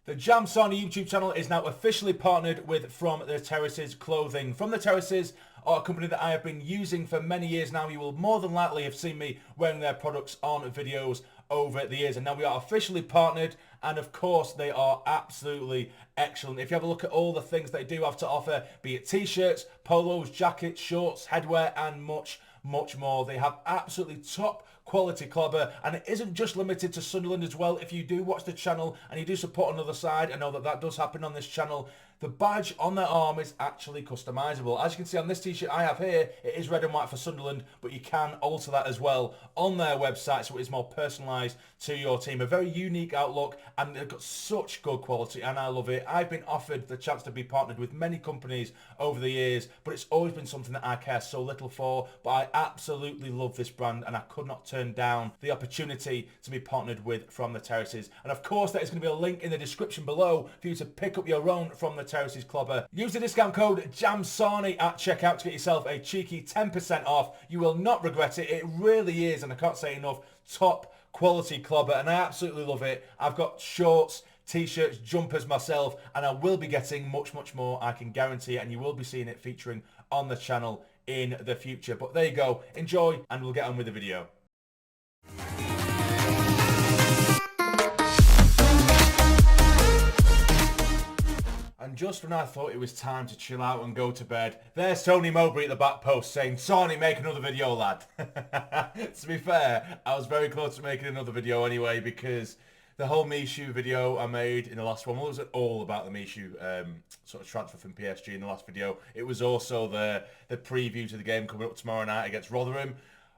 The jamsarny YouTube channel is now officially partnered with From The Terraces clothing. From The Terraces are a company that I have been using for many years now. You will more than likely have seen me wearing their products on videos over the years. And now we are officially partnered, and of course they are absolutely excellent. If you have a look at all the things they do have to offer, be it t-shirts, polos, jackets, shorts, headwear and much more. They have absolutely top quality clobber, and it isn't just limited to Sunderland as well. If you do watch the channel and you do support another side, I know that does happen on this channel, the badge on their arm is actually customizable. As you can see on this t-shirt I have here, it is red and white for Sunderland, but you can alter that as well on their website so it is more personalised to your team. A very unique outlook, and they've got such good quality and I love it. I've been offered the chance to be partnered with many companies over the years, but it's always been something that I care so little for. But I absolutely love this brand and I could not turn down the opportunity to be partnered with From The Terraces. And of course there is going to be a link in the description below for you to pick up your own From The Terraces clobber. Use the discount code jamsarny at checkout to get yourself a cheeky 10% off. You will not regret it. It really is, and I can't say enough, top quality clobber, and I absolutely love it. I've got shorts, t-shirts, jumpers myself, and I will be getting much more, I can guarantee it, and you will be seeing it featuring on the channel in the future. But there you go, enjoy, and we'll get on with the video. And just when I thought it was time to chill out and go to bed, there's Tony Mowbray at the back post saying, "Sarny, make another video, lad." To be fair, I was very close to making another video anyway, because the whole Michu video I made in the last one, well, it wasn't all about the Michu sort of transfer from PSG in the last video. It was also the preview to the game coming up tomorrow night against Rotherham.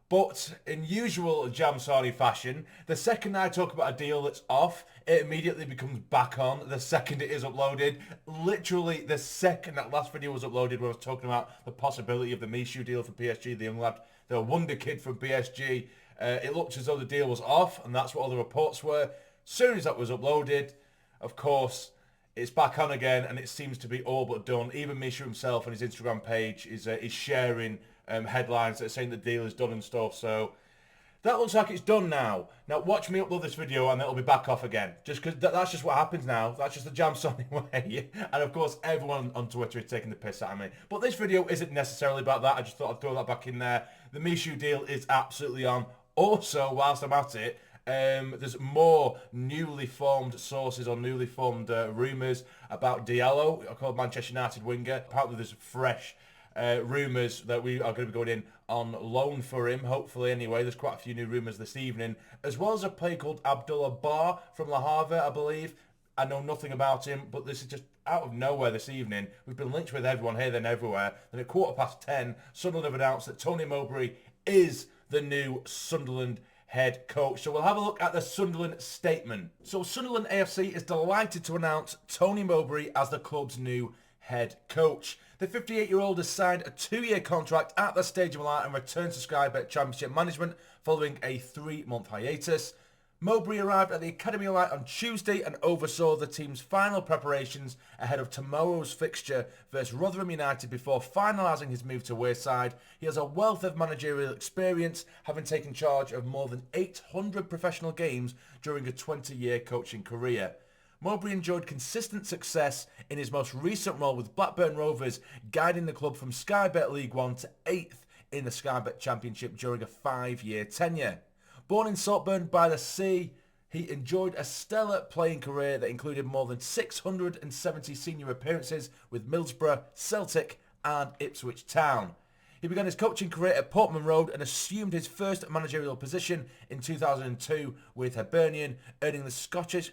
But in usual jamsarny fashion, the second I talk about a deal that's off, it immediately becomes back on the second it is uploaded. Literally the second that last video was uploaded, where I was talking about the possibility of the Michu deal for PSG, the young lad, the wonder kid from PSG, it looked as though the deal was off, and that's what all the reports were. Soon as that was uploaded, of course, it's back on again, and it seems to be all but done. Even Michu himself on his Instagram page is sharing headlines that are saying the deal is done and stuff. So that looks like it's done now. Now watch me upload this video and it'll be back off again. Just because that's just what happens now. That's just the jamsarny way. And of course everyone on Twitter is taking the piss out of me. But this video isn't necessarily about that. I just thought I'd throw that back in there. The Michu deal is absolutely on. Also, whilst I'm at it, there's more newly formed sources or newly formed rumours about Diallo, a called Manchester United winger. Apparently there's fresh rumours that we are going to be going in on loan for him, hopefully anyway. There's quite a few new rumours this evening, as well as a player called Abdullah Bar from Le Havre, I believe. I know nothing about him, but this is just out of nowhere this evening. We've been linked with everyone here, then everywhere. Then at 10:15, Sunderland have announced that Tony Mowbray is the new Sunderland head coach. So we'll have a look at the Sunderland statement. So Sunderland AFC is delighted to announce Tony Mowbray as the club's new head coach. The 58-year-old has signed a 2-year contract at the Stadium of Light and returned to Sky Bet Championship management following a 3-month hiatus. Mowbray arrived at the Academy of Light on Tuesday and oversaw the team's final preparations ahead of tomorrow's fixture versus Rotherham United before finalising his move to Wearside. He has a wealth of managerial experience, having taken charge of more than 800 professional games during a 20-year coaching career. Mowbray enjoyed consistent success in his most recent role with Blackburn Rovers, guiding the club from Sky Bet League 1 to 8th in the Sky Bet Championship during a 5-year tenure. Born in Saltburn-by-the-Sea, he enjoyed a stellar playing career that included more than 670 senior appearances with Middlesbrough, Celtic and Ipswich Town. He began his coaching career at Portman Road and assumed his first managerial position in 2002 with Hibernian, earning the Scottish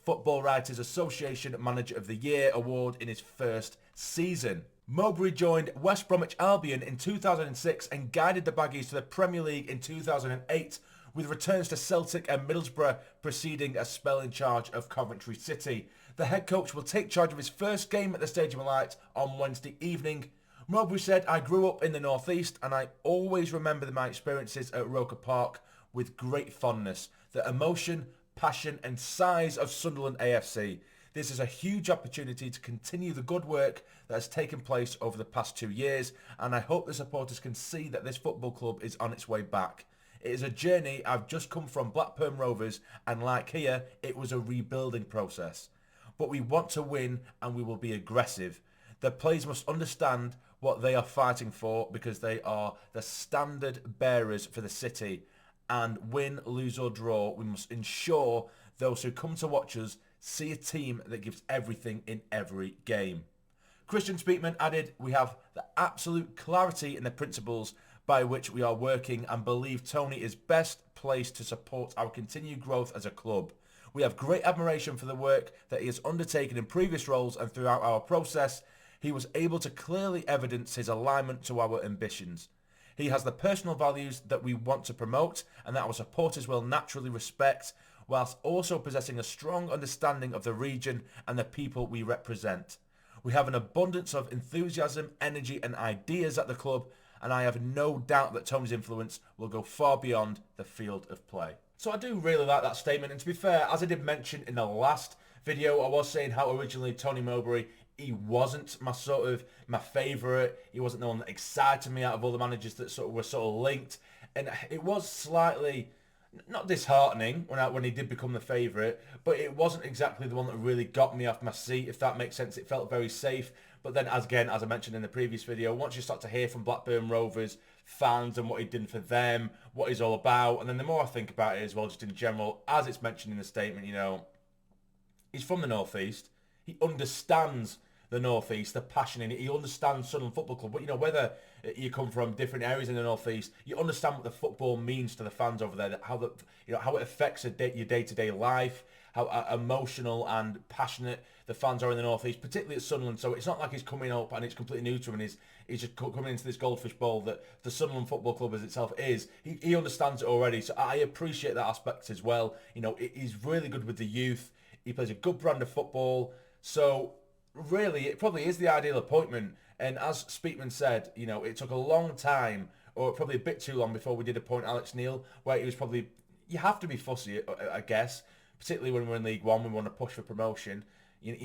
Football Writers Association Manager of the Year award in his first season. Mowbray joined West Bromwich Albion in 2006 and guided the Baggies to the Premier League in 2008, with returns to Celtic and Middlesbrough preceding a spell in charge of Coventry City. The head coach will take charge of his first game at the Stadium of Light on Wednesday evening. Mowbray said, "I grew up in the northeast and I always remember my experiences at Roker Park with great fondness. The emotion, passion and size of Sunderland AFC. This is a huge opportunity to continue the good work that has taken place over the past 2 years, and I hope the supporters can see that this football club is on its way back. It is a journey. I've just come from Blackburn Rovers, and like here, it was a rebuilding process. But we want to win, and we will be aggressive. The players must understand what they are fighting for, because they are the standard bearers for the city. And win, lose or draw, we must ensure those who come to watch us see a team that gives everything in every game. Christian Speakman added, we have the absolute clarity in the principles by which we are working and believe Tony is best placed to support our continued growth as a club. We have great admiration for the work that he has undertaken in previous roles, and throughout our process, he was able to clearly evidence his alignment to our ambitions. He has the personal values that we want to promote and that our supporters will naturally respect, whilst also possessing a strong understanding of the region and the people we represent. We have an abundance of enthusiasm, energy and ideas at the club, and I have no doubt that Tony's influence will go far beyond the field of play. So I do really like that statement, and to be fair, as I did mention in the last video, I was saying how originally Tony Mowbray, he wasn't my favourite. He wasn't the one that excited me out of all the managers that were linked, and it was slightly not disheartening when he did become the favourite, but it wasn't exactly the one that really got me off my seat, if that makes sense. It felt very safe. But then, as I mentioned in the previous video, once you start to hear from Blackburn Rovers fans and what he did for them, what he's all about, and then the more I think about it as well, just in general, as it's mentioned in the statement, you know, he's from the North East. He understands the North East, the passion in it. He understands Sunderland Football Club. But, you know, whether you come from different areas in the North East, you understand what the football means to the fans over there, how it affects your day-to-day life, how emotional and passionate the fans are in the North East, particularly at Sunderland. So it's not like he's coming up and it's completely new to him and he's just coming into this goldfish bowl that the Sunderland Football Club as itself is. He understands it already. So I appreciate that aspect as well. You know, he's really good with the youth. He plays a good brand of football. So really, it probably is the ideal appointment. And as Speakman said, you know, it took a long time, or probably a bit too long, before we did appoint Alex Neil, where he was probably, you have to be fussy, I guess, particularly when we're in League One, we want to push for promotion.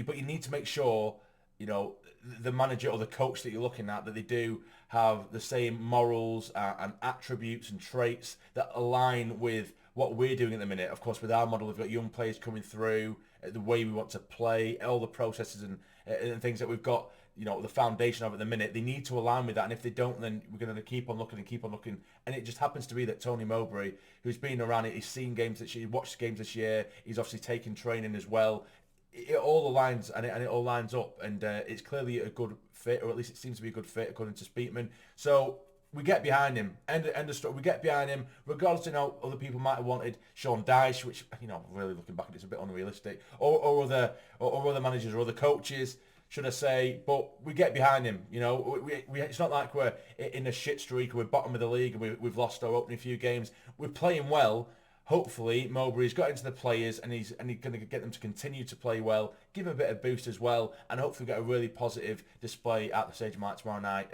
But you need to make sure, you know, the manager or the coach that you're looking at, that they do have the same morals and attributes and traits that align with what we're doing at the minute. Of course, with our model, we've got young players coming through, the way we want to play, all the processes and things that we've got, you know, the foundation of at the minute. They need to align with that, and if they don't, then we're going to keep on looking. And it just happens to be that Tony Mowbray, who's been around it, he's seen games this year, watched games this year, he's obviously taken training as well. It all aligns and it all lines up, and it's clearly a good fit, or at least it seems to be a good fit according to Speakman. So we get behind him. End of story. We get behind him, regardless of how other people might have wanted Sean Dyche, which, you know, really looking back at it's a bit unrealistic, or other managers or other coaches, should I say. But we get behind him. You know, it's not like we're in a shit streak or we're bottom of the league and we've lost our opening few games. We're playing well. Hopefully, Mowbray's got into the players and he's going to get them to continue to play well, give them a bit of boost as well, and hopefully get a really positive display at the Stadium Light tomorrow night.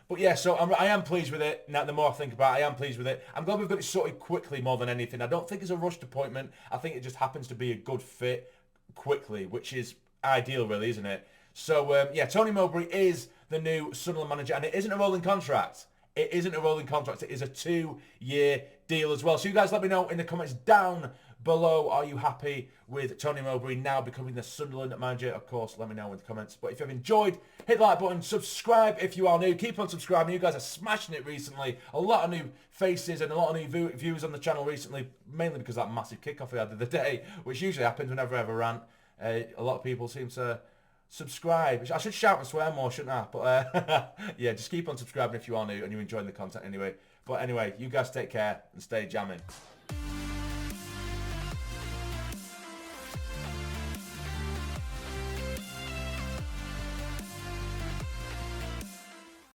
But yeah, so I am pleased with it. Now, the more I think about it, I am pleased with it. I'm glad we've got it sorted quickly more than anything. I don't think it's a rushed appointment. I think it just happens to be a good fit quickly, which is ideal, really, isn't it? So, yeah, Tony Mowbray is the new Sunderland manager, and it isn't a rolling contract. It isn't a rolling contract. It is a 2-year deal as well. So you guys let me know in the comments down below. Are you happy with Tony Mowbray now becoming the Sunderland manager? Of course, let me know in the comments. But if you've enjoyed, hit the like button. Subscribe if you are new. Keep on subscribing. You guys are smashing it recently. A lot of new faces and a lot of new viewers on the channel recently, mainly because of that massive kickoff we had the other day, which usually happens whenever I have a rant. A lot of people seem to subscribe. I should shout and swear more, shouldn't I? But yeah, just keep on subscribing if you are new and you're enjoying the content anyway. But anyway, you guys take care and stay jamming.